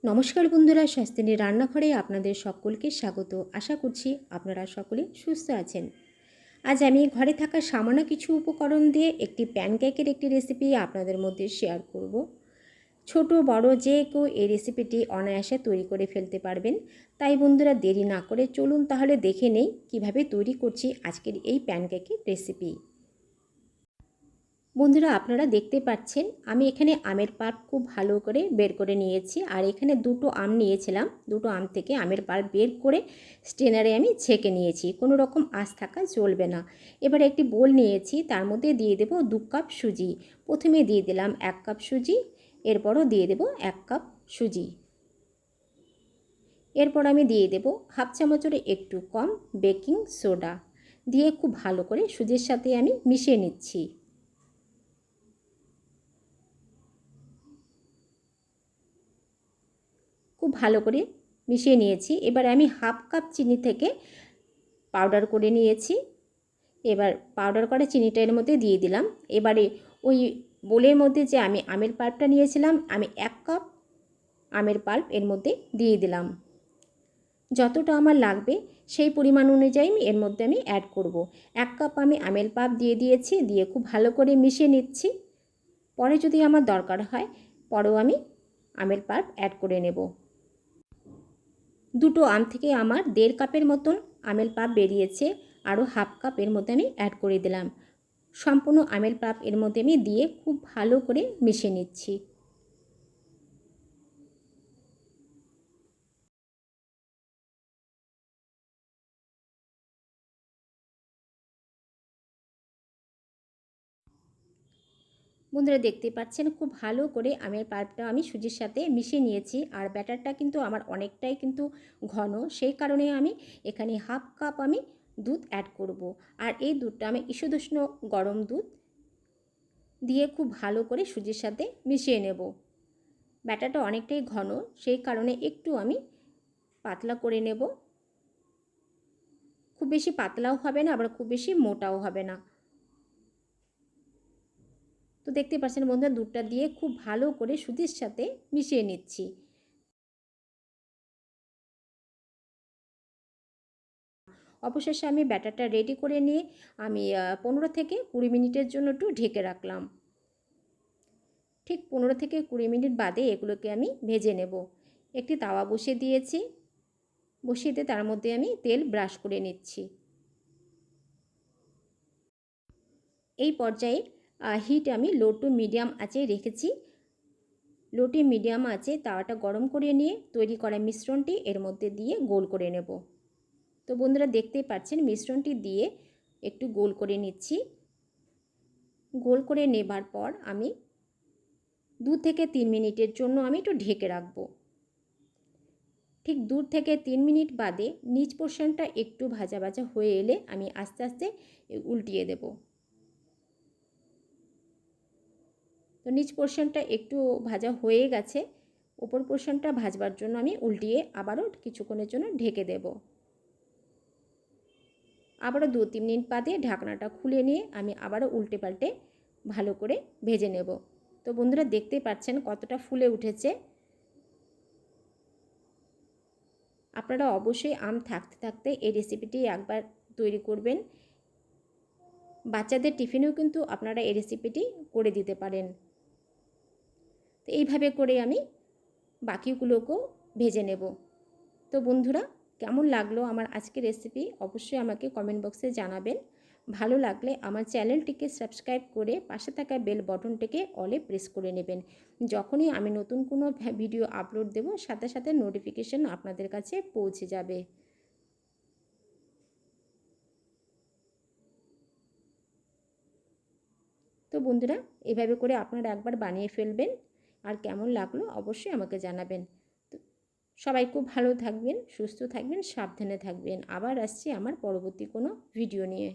নমস্কার বন্ধুরা, স্বাস্থ্যায়নের রান্নাঘরে আপনাদের সকলকে স্বাগত। আশা করছি আপনারা সকলে সুস্থ আছেন। আজ আমি ঘরে থাকা সামান্য কিছু উপকরণ দিয়ে একটি প্যানকেকের একটি রেসিপি আপনাদের মধ্যে শেয়ার করব। ছোট বড় যে কেউ এই রেসিপিটি অনায়াসে তৈরি করে ফেলতে পারবেন। তাই বন্ধুরা দেরি না করে চলুন তাহলে দেখে নেই কিভাবে তৈরি করছি আজকের এই প্যানকেকের রেসিপি। বন্ধুরা আপনারা দেখতে পাচ্ছেন আমি এখানে আমের পাল্প খুব ভালো করে বের করে নিয়েছি। আর এখানে দুটো আম নিয়েছিলাম, দুটো আম থেকে আমের পাল্প বের করে স্ট্রেনারে আমি ছেঁকে নিয়েছি। কোনো রকম আঁশ থাকা চলবে না। এবারে একটি বোল নিয়েছি, তার মধ্যে দিয়ে দেব 2 কাপ সুজি। প্রথমে দিয়ে দিলাম 1 কাপ সুজি, এরপরও দিয়ে দেব 1 কাপ সুজি। এরপর আমি দিয়ে দেব হাফ চামচের একটু কম বেকিং সোডা দিয়ে খুব ভালো করে সুজির সাথে আমি মিশিয়ে নিচ্ছি। খুব ভালো করে মিশিয়ে নিয়েছি। এবার আমি হাফ কাপ চিনি থেকে পাউডার করে নিয়েছি। এবার পাউডার করা চিনিটা এর মধ্যে দিয়ে দিলাম। এবারে ওই বোলের মধ্যে যে আমি আমের পাল্পটা নিয়েছিলাম, আমি 1 কাপ আমের পাল্প এর মধ্যে দিয়ে দিলাম। যতটা আমার লাগবে সেই পরিমাণ অনুযায়ী এর মধ্যে আমি অ্যাড করব। 1 কাপ আমি আমের পাল্প দিয়ে দিয়েছি, দিয়ে খুব ভালো করে মিশিয়ে নিচ্ছি। পরে যদি আমার দরকার হয় পরেও আমি আমের পাল্প অ্যাড করে নেব। দুটো আম থেকে আমার 1.5 কাপের মতন আমের পাল্প বেরিয়েছে। আরও হাফ কাপ এর মধ্যে আমি অ্যাড করে দিলাম। সম্পূর্ণ আমের পাল্প এর মধ্যে আমি দিয়ে খুব ভালো করে মিশিয়ে নিচ্ছি। বন্ধুরা দেখতে পাচ্ছেন খুব ভালো করে আমের পাল্পটা আমি সুজির সাথে মিশিয়ে নিয়েছি। আর ব্যাটারটা কিন্তু আমার অনেকটাই কিন্তু ঘন, সেই কারণে আমি এখানে হাফ কাপ আমি দুধ অ্যাড করব। আর এই দুধটা আমি ঈষদুষ্ণ গরম দুধ দিয়ে খুব ভালো করে সুজির সাথে মিশিয়ে নেব। ব্যাটারটা অনেকটাই ঘন, সেই কারণে একটু আমি পাতলা করে নেব। খুব বেশি পাতলাও হবে না, আবার খুব বেশি মোটাও হবে না। তো দেখতে পাচ্ছেন বন্ধুরা দুধটা দিয়ে খুব ভালো করে সুজির সাথে মিশিয়ে নিচ্ছি। অবশেষে আমি ব্যাটারটা রেডি করে নিয়ে আমি 15 থেকে 20 মিনিটের জন্য একটু ঢেকে রাখলাম। ঠিক 15 থেকে 20 মিনিট বাদে এগুলোকে আমি ভেজে নেব। একটি তাওয়া বসিয়ে দিয়েছি, বসিয়ে দিয়ে তার মধ্যে আমি তেল ব্রাশ করে নিচ্ছি। এই পর্যায়ে হিট আমি লো টু মিডিয়াম আঁচে রেখেছি। লো টু মিডিয়াম আঁচে তাওয়াটা গরম করে নিয়ে তৈরি করা মিশ্রণটি এর মধ্যে দিয়ে গোল করে নেব। তো বন্ধুরা দেখতেই পাচ্ছেন মিশ্রণটি দিয়ে একটু গোল করে নিচ্ছি। গোল করে নেবার পর আমি 2 থেকে 3 মিনিটের জন্য আমি একটু ঢেকে রাখবো। ঠিক 2 থেকে 3 মিনিট বাদে নিচ পোর্শনটা একটু ভাজা ভাজা হয়ে এলে আমি আস্তে আস্তে উল্টিয়ে দেব। তো নিচ পোর্শনটা একটু ভাজা হয়ে গেছে, উপর পোর্শনটা ভাজবার জন্য আমি উল্টিয়ে আবারও কিছুক্ষণের জন্য ঢেকে দেব। আবারও 2-3 মিনিট বাদে ঢাকনাটা খুলে নিয়ে আমি আবারও উল্টে পাল্টে ভালো করে ভেজে নেব। তো বন্ধুরা দেখতেই পাচ্ছেন কতটা ফুলে উঠেছে। আপনারা অবশ্যই আম থাকতে থাকতে এই রেসিপিটি একবার তৈরি করবেন। বাচ্চাদের টিফিনেও কিন্তু আপনারা এই রেসিপিটি করে দিতে পারেন। তো এইভাবে করে আমি বাকিগুলোকেও ভেজে নেব। তো বন্ধুরা কেমন লাগলো আমার আজকের রেসিপি অবশ্যই আমাকে কমেন্ট বক্সে জানাবেন। ভালো লাগলে আমার চ্যানেলটিকে সাবস্ক্রাইব করে পাশে থাকা বেল বটনটিকে অলে প্রেস করে নেবেন। যখনই আমি নতুন কোনো ভিডিও আপলোড দেব সাথে সাথে নোটিফিকেশন আপনাদের কাছে পৌঁছে যাবে। তো বন্ধুরা এভাবে করে আপনারা একবার বানিয়ে ফেলবেন। আর কেমন লাগলো অবশ্যই আমাকে জানাবেন। তো সবাই খুব ভালো থাকবেন, সুস্থ থাকবেন, সাবধানে থাকবেন। আবার আসছি আমার পরবর্তী কোনো ভিডিও নিয়ে।